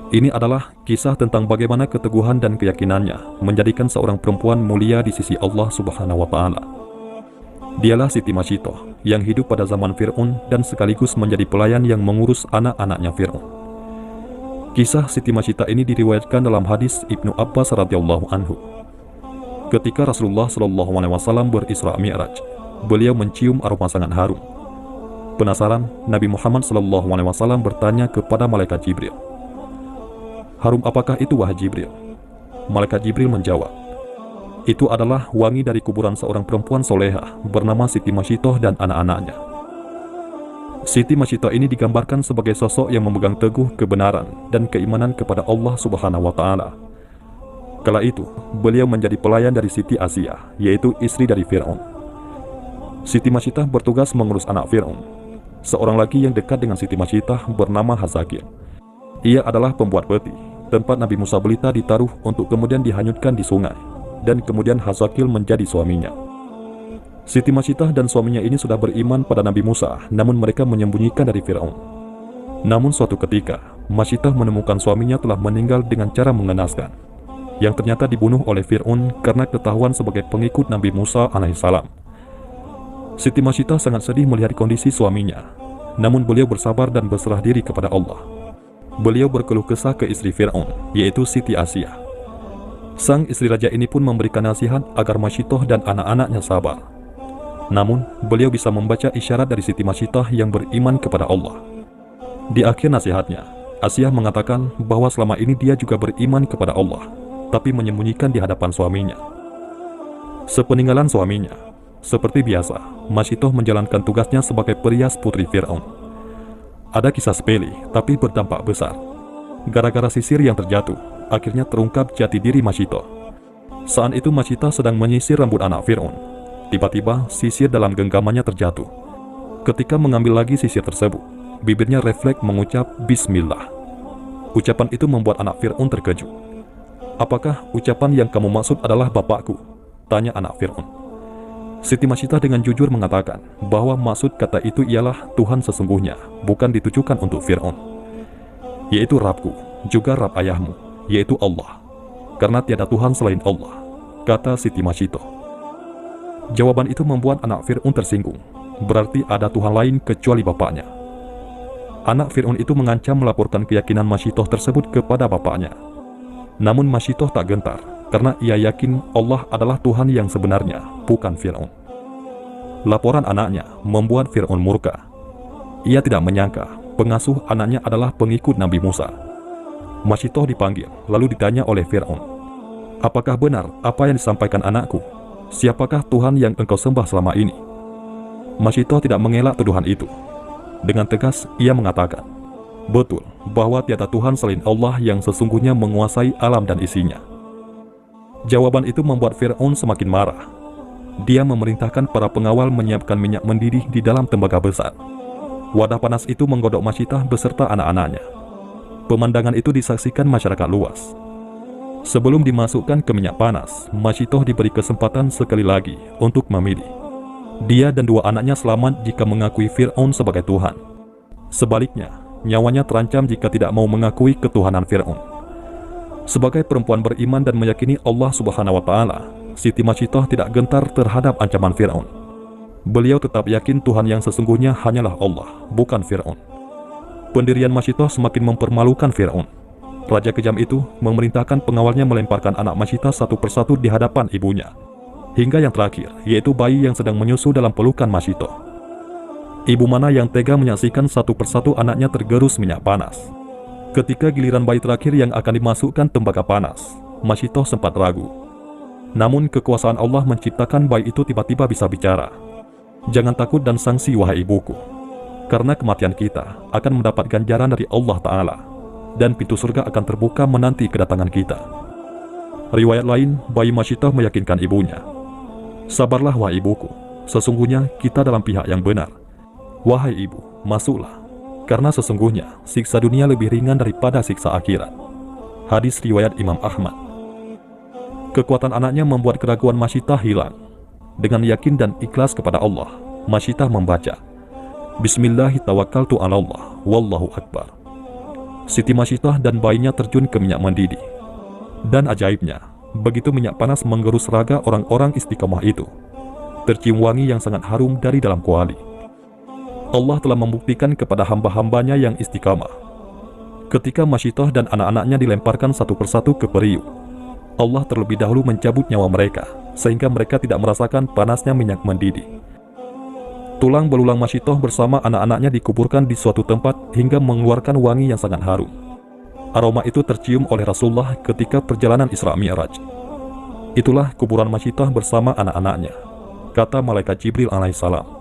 Ini adalah kisah tentang bagaimana keteguhan dan keyakinannya menjadikan seorang perempuan mulia di sisi Allah Subhanahu wa Ta'ala. Dialah Siti Masyitoh yang hidup pada zaman Fir'aun dan sekaligus menjadi pelayan yang mengurus anak-anaknya Fir'aun. Kisah Siti Masyitah ini diriwayatkan dalam hadis Ibnu Abbas radhiyallahu anhu. Ketika Rasulullah SAW berisra Mi'raj, beliau mencium aroma sangat harum. Penasaran, Nabi Muhammad SAW bertanya kepada malaikat Jibril, "Harum apakah itu, wahai Jibril?" Malaikat Jibril menjawab, "Itu adalah wangi dari kuburan seorang perempuan solehah bernama Siti Masyitoh dan anak-anaknya." Siti Masyitoh ini digambarkan sebagai sosok yang memegang teguh kebenaran dan keimanan kepada Allah Subhanahu wa Ta'ala. Kala itu, beliau menjadi pelayan dari Siti Asiyah, yaitu istri dari Fir'aun. Siti Masyitah bertugas mengurus anak Fir'aun. Seorang lagi yang dekat dengan Siti Masyitah bernama Hazakil. Ia adalah pembuat peti, tempat Nabi Musa belita ditaruh untuk kemudian dihanyutkan di sungai, dan kemudian Hazakil menjadi suaminya. Siti Masyitah dan suaminya ini sudah beriman pada Nabi Musa, namun mereka menyembunyikan dari Fir'aun. Namun suatu ketika, Masyitah menemukan suaminya telah meninggal dengan cara mengenaskan, yang ternyata dibunuh oleh Fir'aun karena ketahuan sebagai pengikut Nabi Musa alaihissalam. Siti Masyitah sangat sedih melihat kondisi suaminya, namun beliau bersabar dan berserah diri kepada Allah. Beliau berkeluh kesah ke istri Fir'aun, yaitu Siti Asiyah. Sang istri raja ini pun memberikan nasihat agar Masyitoh dan anak-anaknya sabar. Namun, beliau bisa membaca isyarat dari Siti Masyitah yang beriman kepada Allah. Di akhir nasihatnya, Asiyah mengatakan bahwa selama ini dia juga beriman kepada Allah, tapi menyembunyikan di hadapan suaminya. Sepeninggalan suaminya, seperti biasa, Masyitoh menjalankan tugasnya sebagai perias putri Fir'aun. Ada kisah sepele, tapi berdampak besar. Gara-gara sisir yang terjatuh, akhirnya terungkap jati diri Masyitoh. Saat itu Masyitah sedang menyisir rambut anak Fir'aun. Tiba-tiba, sisir dalam genggamannya terjatuh. Ketika mengambil lagi sisir tersebut, bibirnya refleks mengucap Bismillah. Ucapan itu membuat anak Fir'aun terkejut. "Apakah ucapan yang kamu maksud adalah bapakku?" tanya anak Fir'aun. Siti Masyitah dengan jujur mengatakan bahwa maksud kata itu ialah Tuhan sesungguhnya, bukan ditujukan untuk Fir'aun, yaitu Rabbku, juga Rabb ayahmu, yaitu Allah, karena tiada Tuhan selain Allah, kata Siti Masyitah. Jawaban itu membuat anak Fir'aun tersinggung, berarti ada Tuhan lain kecuali bapaknya. Anak Fir'aun itu mengancam melaporkan keyakinan Masyitah tersebut kepada bapaknya. Namun Masyitah tak gentar, karena ia yakin Allah adalah Tuhan yang sebenarnya, bukan Fir'aun. Laporan anaknya membuat Fir'aun murka. Ia tidak menyangka pengasuh anaknya adalah pengikut Nabi Musa. Masyitah dipanggil, lalu ditanya oleh Fir'aun, "Apakah benar apa yang disampaikan anakku? Siapakah Tuhan yang engkau sembah selama ini?" Masyitah tidak mengelak tuduhan itu. Dengan tegas, ia mengatakan, "Betul, bahwa tiada Tuhan selain Allah yang sesungguhnya menguasai alam dan isinya." Jawaban itu membuat Fir'aun semakin marah. Dia memerintahkan para pengawal menyiapkan minyak mendidih di dalam tembaga besar. Wadah panas itu menggodok Masyitah beserta anak-anaknya. Pemandangan itu disaksikan masyarakat luas. Sebelum dimasukkan ke minyak panas, Masyitah diberi kesempatan sekali lagi untuk memilih. Dia dan dua anaknya selamat jika mengakui Fir'aun sebagai Tuhan. Sebaliknya, nyawanya terancam jika tidak mau mengakui ketuhanan Fir'aun. Sebagai perempuan beriman dan meyakini Allah Subhanahu wa Ta'ala, Siti Masyitah tidak gentar terhadap ancaman Fir'aun. Beliau tetap yakin Tuhan yang sesungguhnya hanyalah Allah, bukan Fir'aun. Pendirian Masyitah semakin mempermalukan Fir'aun. Raja kejam itu memerintahkan pengawalnya melemparkan anak Masyitah satu persatu di hadapan ibunya, hingga yang terakhir, yaitu bayi yang sedang menyusu dalam pelukan Masyitah. Ibu mana yang tega menyaksikan satu persatu anaknya tergerus minyak panas. Ketika giliran bayi terakhir yang akan dimasukkan tembaga panas, Masyitah sempat ragu. Namun kekuasaan Allah menciptakan bayi itu tiba-tiba bisa bicara. "Jangan takut dan sangsi, wahai ibuku, karena kematian kita akan mendapat ganjaran dari Allah Ta'ala, dan pintu surga akan terbuka menanti kedatangan kita." Riwayat lain, bayi Masyitah meyakinkan ibunya, "Sabarlah, wahai ibuku, sesungguhnya kita dalam pihak yang benar. Wahai ibu, masuklah, karena sesungguhnya siksa dunia lebih ringan daripada siksa akhirat." Hadis riwayat Imam Ahmad. Kekuatan anaknya membuat keraguan Masyitah hilang. Dengan yakin dan ikhlas kepada Allah, Masyitah membaca, "Bismillahirrahmanirrahim, wallahu akbar." Siti Masyitah dan bayinya terjun ke minyak mendidih. Dan ajaibnya, begitu minyak panas menggerus raga orang-orang istiqomah itu, tercium wangi yang sangat harum dari dalam kuali. Allah telah membuktikan kepada hamba-hambanya yang istiqamah. Ketika Masyitah dan anak-anaknya dilemparkan satu persatu ke periuk, Allah terlebih dahulu mencabut nyawa mereka, sehingga mereka tidak merasakan panasnya minyak mendidih. Tulang belulang Masyitah bersama anak-anaknya dikuburkan di suatu tempat hingga mengeluarkan wangi yang sangat harum. Aroma itu tercium oleh Rasulullah ketika perjalanan Isra Mi'raj. Itulah kuburan Masyitah bersama anak-anaknya, kata malaikat Jibril alaihissalam.